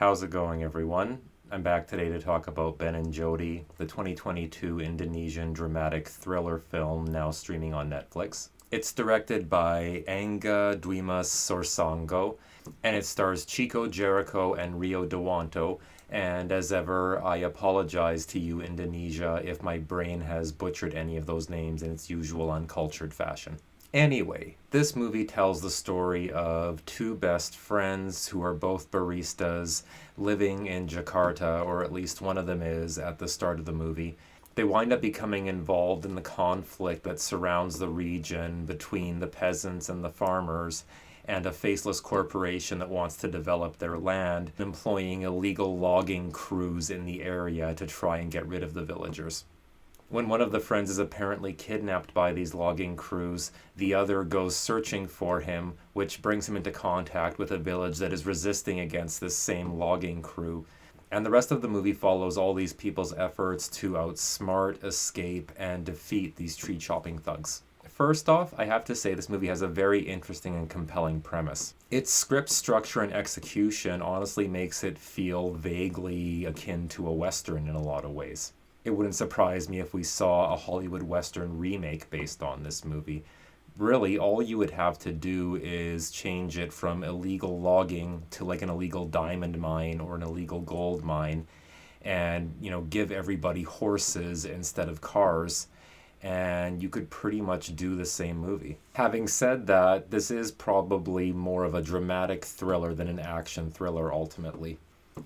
How's it going, everyone? I'm back today to talk about Ben Jody, the 2022 Indonesian dramatic thriller film now streaming on Netflix. It's directed by Angga Dwima Sorsango, and it stars Chico Jericho and Rio Dewanto. And as ever, I apologize to you, Indonesia, if my brain has butchered any of those names in its usual uncultured fashion. Anyway, this movie tells the story of two best friends who are both baristas living in Jakarta, or at least one of them is at the start of the movie. They wind up becoming involved in the conflict that surrounds the region between the peasants and the farmers and a faceless corporation that wants to develop their land, employing illegal logging crews in the area to try and get rid of the villagers. When one of the friends is apparently kidnapped by these logging crews, the other goes searching for him, which brings him into contact with a village that is resisting against this same logging crew. And the rest of the movie follows all these people's efforts to outsmart, escape, and defeat these tree-chopping thugs. First off, I have to say this movie has a very interesting and compelling premise. Its script structure and execution honestly makes it feel vaguely akin to a Western in a lot of ways. It wouldn't surprise me if we saw a Hollywood Western remake based on this movie. Really, all you would have to do is change it from illegal logging to like an illegal diamond mine or an illegal gold mine and, give everybody horses instead of cars, and you could pretty much do the same movie. Having said that, this is probably more of a dramatic thriller than an action thriller ultimately,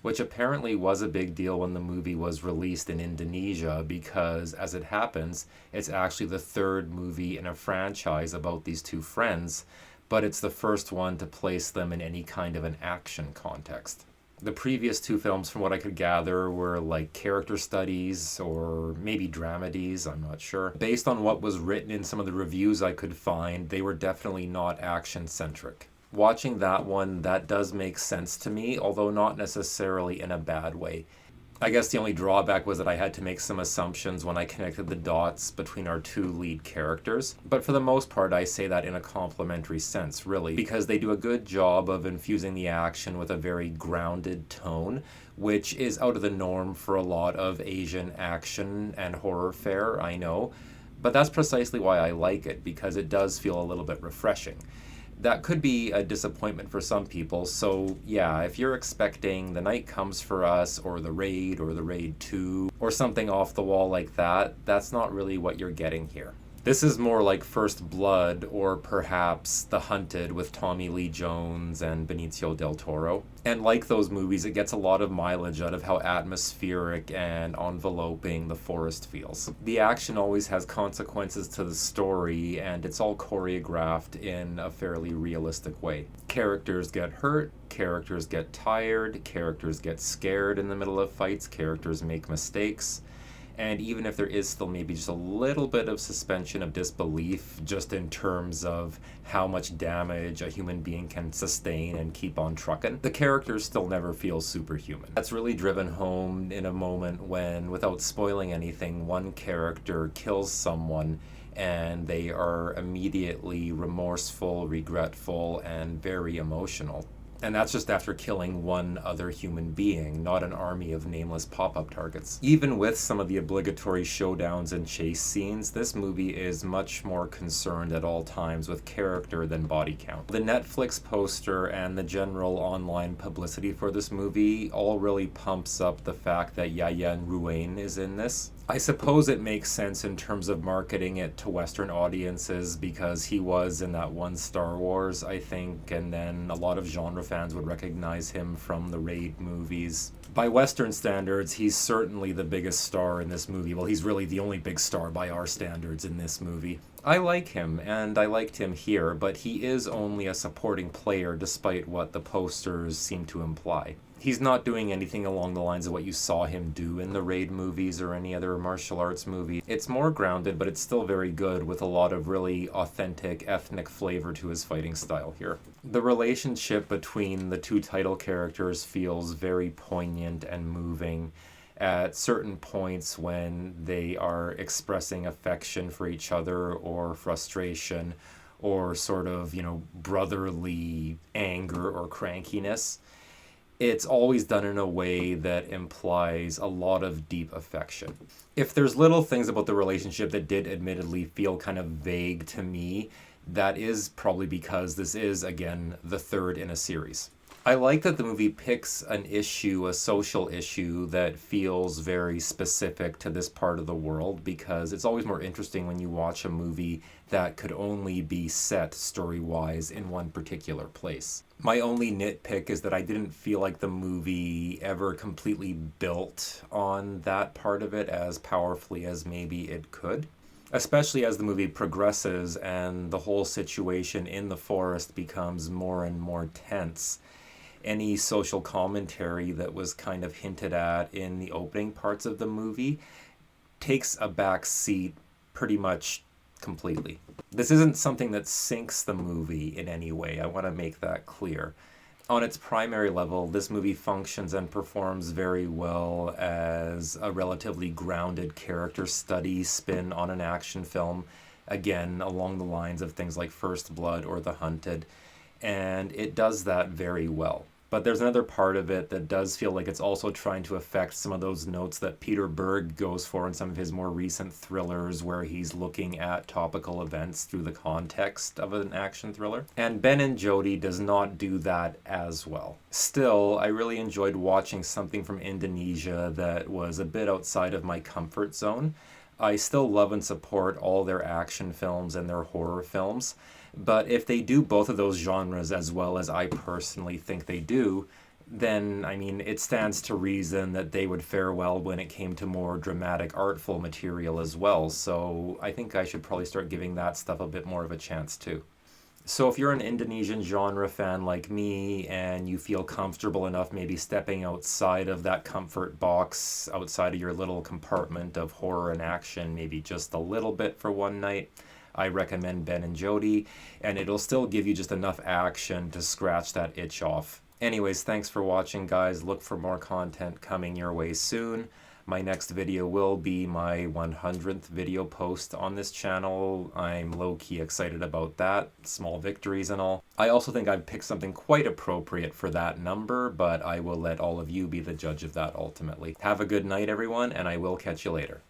which apparently was a big deal when the movie was released in Indonesia because, as it happens, it's actually the third movie in a franchise about these two friends, but it's the first one to place them in any kind of an action context. The previous two films, from what I could gather, were like character studies or maybe dramedies, I'm not sure. Based on what was written in some of the reviews I could find, they were definitely not action-centric. Watching that one, that does make sense to me, although not necessarily in a bad way. I guess the only drawback was that I had to make some assumptions when I connected the dots between our two lead characters. But for the most part, I say that in a complimentary sense, really, because they do a good job of infusing the action with a very grounded tone, which is out of the norm for a lot of Asian action and horror fare, I know. But that's precisely why I like it, because it does feel a little bit refreshing. That could be a disappointment for some people, so yeah, if you're expecting The Night Comes for Us, or The Raid 2, or something off the wall like that, that's not really what you're getting here. This is more like First Blood, or perhaps The Hunted with Tommy Lee Jones and Benicio del Toro. And like those movies, it gets a lot of mileage out of how atmospheric and enveloping the forest feels. The action always has consequences to the story, and it's all choreographed in a fairly realistic way. Characters get hurt, characters get tired, characters get scared in the middle of fights, characters make mistakes. And even if there is still maybe just a little bit of suspension of disbelief, just in terms of how much damage a human being can sustain and keep on trucking, the characters still never feel superhuman. That's really driven home in a moment when, without spoiling anything, one character kills someone and they are immediately remorseful, regretful, and very emotional. And that's just after killing one other human being, not an army of nameless pop-up targets. Even with some of the obligatory showdowns and chase scenes, this movie is much more concerned at all times with character than body count. The Netflix poster and the general online publicity for this movie all really pumps up the fact that Yayan Ruane is in this. I suppose it makes sense in terms of marketing it to Western audiences because he was in that one Star Wars, I think, and then a lot of genre fans would recognize him from the Raid movies. By Western standards, he's certainly the biggest star in this movie. Well, he's really the only big star by our standards in this movie. I like him, and I liked him here, but he is only a supporting player despite what the posters seem to imply. He's not doing anything along the lines of what you saw him do in the Raid movies or any other martial arts movie. It's more grounded, but it's still very good with a lot of really authentic ethnic flavor to his fighting style here. The relationship between the two title characters feels very poignant and moving at certain points when they are expressing affection for each other or frustration or sort of, brotherly anger or crankiness. it's always done in a way that implies a lot of deep affection. If there's little things about the relationship that did admittedly feel kind of vague to me, that is probably because this is, again, the third in a series. I like that the movie picks an issue, a social issue that feels very specific to this part of the world, because it's always more interesting when you watch a movie that could only be set story-wise in one particular place. My only nitpick is that I didn't feel like the movie ever completely built on that part of it as powerfully as maybe it could. Especially as the movie progresses and the whole situation in the forest becomes more and more tense. Any social commentary that was kind of hinted at in the opening parts of the movie takes a back seat pretty much completely. This isn't something that sinks the movie in any way. I want to make that clear. On its primary level, this movie functions and performs very well as a relatively grounded character study spin on an action film, again, along the lines of things like First Blood or The Hunted, and it does that very well. But there's another part of it that does feel like it's also trying to affect some of those notes that Peter Berg goes for in some of his more recent thrillers, where he's looking at topical events through the context of an action thriller. And Ben Jody does not do that as well. Still, I really enjoyed watching something from Indonesia that was a bit outside of my comfort zone. I still love and support all their action films and their horror films. But if they do both of those genres as well as I personally think they do, then, I mean, it stands to reason that they would fare well when it came to more dramatic, artful material as well. So I think I should probably start giving that stuff a bit more of a chance too. So if you're an Indonesian genre fan like me and you feel comfortable enough maybe stepping outside of that comfort box, outside of your little compartment of horror and action, maybe just a little bit for one night, I recommend Ben Jody, and it'll still give you just enough action to scratch that itch off. Anyways, thanks for watching, guys. Look for more content coming your way soon. My next video will be my 100th video post on this channel. I'm low-key excited about that. Small victories and all. I also think I've picked something quite appropriate for that number, but I will let all of you be the judge of that ultimately. Have a good night, everyone, and I will catch you later.